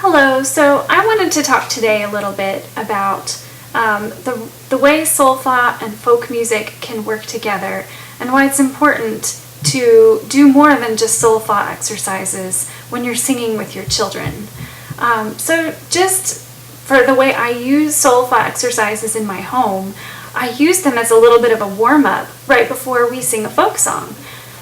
Hello, so I wanted to talk today a little bit about the way solfa and folk music can work together and why it's important to do more than just solfa exercises when you're singing with your children. So just for the way I use solfa exercises in my home, I use them as a little bit of a warm-up right before we sing a folk song.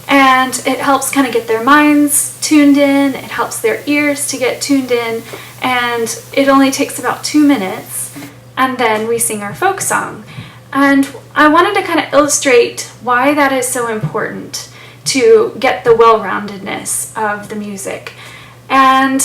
And it helps kind of get their minds tuned in, it helps their ears to get tuned in, and it only takes about 2 minutes, and then we sing our folk song. And I wanted to kind of illustrate why that is so important to get the well-roundedness of the music. And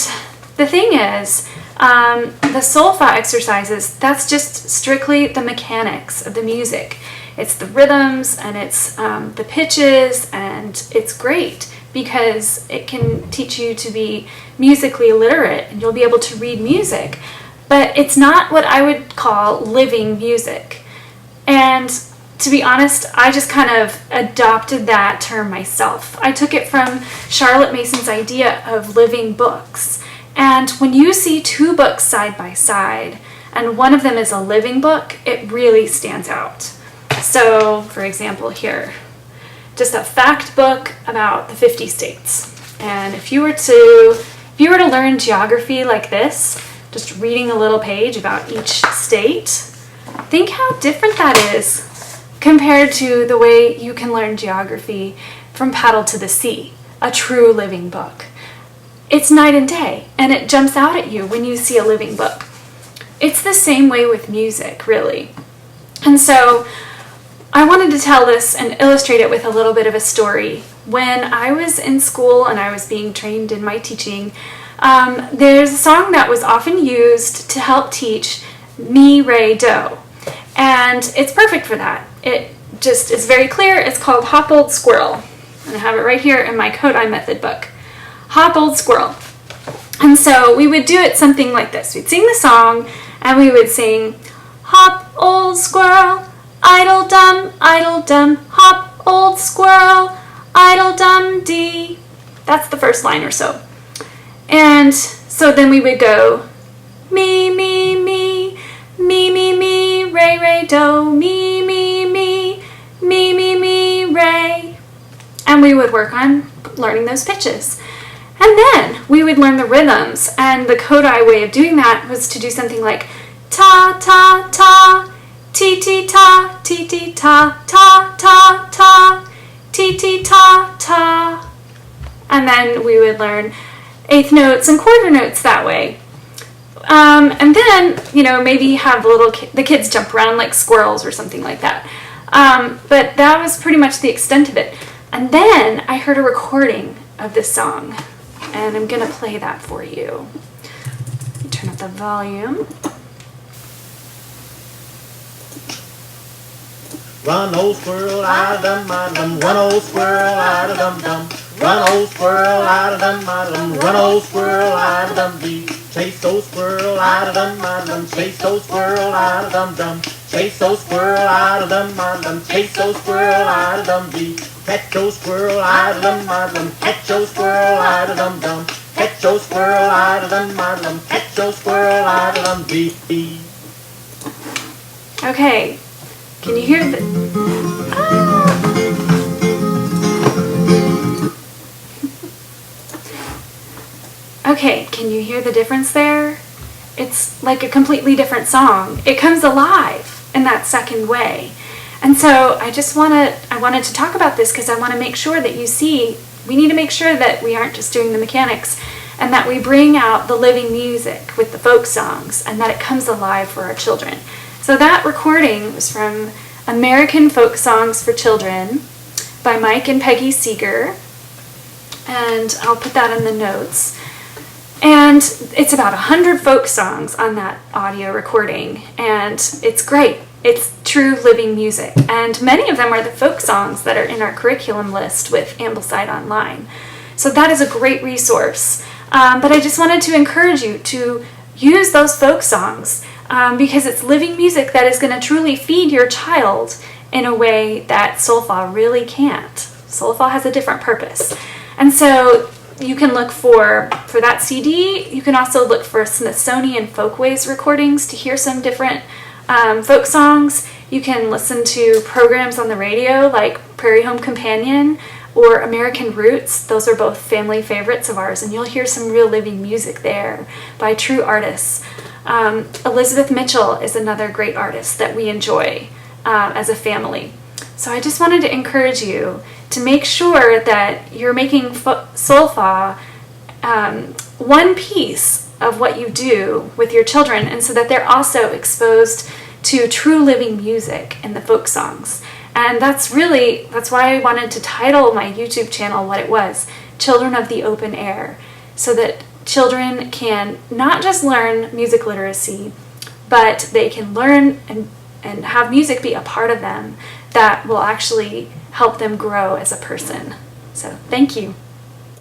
the thing is, the solfa exercises, that's just strictly the mechanics of the music. It's the rhythms and it's the pitches, and it's great because it can teach you to be musically literate and you'll be able to read music. But it's not what I would call living music. And to be honest, I just kind of adopted that term myself. I took it from Charlotte Mason's idea of living books. And when you see two books side by side and one of them is a living book, it really stands out. So, for example, here, just a fact book about the 50 states. And if you were to learn geography like this, just reading a little page about each state, think how different that is compared to the way you can learn geography from Paddle to the Sea, a true living book. It's night and day, and it jumps out at you when you see a living book. It's the same way with music, really. And so I wanted to tell this and illustrate it with a little bit of a story. When I was in school and I was being trained in my teaching, there's a song that was often used to help teach mi, re, do. And it's perfect for that. It just is very clear. It's called Hop Old Squirrel. And I have it right here in my Kodai method book. Hop Old Squirrel. And so we would do it something like this. We'd sing the song and we would sing, hop old squirrel, idle dum, hop old squirrel, idle dum dee. That's the first line or so. And so then we would go, me, me, me, me, me, me, re, re, do, me, me, me, me, me, me, re. And we would work on learning those pitches. And then we would learn the rhythms, and the Kodai way of doing that was to do something like ta, ta, ta, ti, ti, ta, ti, ti, ta, ta, ta, ta, ti, ti, ta, ta. And then we would learn eighth notes and quarter notes that way. And then, maybe have the kids jump around like squirrels or something like that. But that was pretty much the extent of it. And then I heard a recording of this song, and I'm going to play that for you. Let me turn up the volume. Run, old squirrel, idle-dum, run, old squirrel, idle-dum-dum. Run, old squirrel, idle-dum, run, old squirrel, idle-dum-dee. Chase those squirrel, idle-dum, chase those squirrel, idle-dum-dum. Chase those squirrel, idle-dum, chase those squirrel, idle-dum-dee. Catch those squirrel, idle-dum, catch those squirrel, idle-dum-dum. Catch those squirrel, idle-dum, catch those squirrel, idle-dum-dee. Okay, can you hear the... Okay, can you hear the difference there? It's like a completely different song. It comes alive in that second way. And so I wanted to talk about this because I want to make sure that you see, we need to make sure that we aren't just doing the mechanics and that we bring out the living music with the folk songs and that it comes alive for our children. So that recording was from American Folk Songs for Children by Mike and Peggy Seeger, and I'll put that in the notes. And it's about 100 folk songs on that audio recording, and it's great. It's true living music, and many of them are the folk songs that are in our curriculum list with Ambleside Online. So that is a great resource. But I just wanted to encourage you to use those folk songs because it's living music that is going to truly feed your child in a way that solfa really can't. Solfa has a different purpose. And so you can look for that CD. You can also look for Smithsonian Folkways recordings to hear some different folk songs. You can listen to programs on the radio like Prairie Home Companion or American Roots. Those are both family favorites of ours, and you'll hear some real living music there by true artists. Elizabeth Mitchell is another great artist that we enjoy as a family. So I just wanted to encourage you to make sure that you're making solfa one piece of what you do with your children, and so that they're also exposed to true living music and the folk songs. And that's why I wanted to title my YouTube channel what it was, Children of the Open Air, so that children can not just learn music literacy, but they can learn and have music be a part of them that will actually help them grow as a person. So thank you.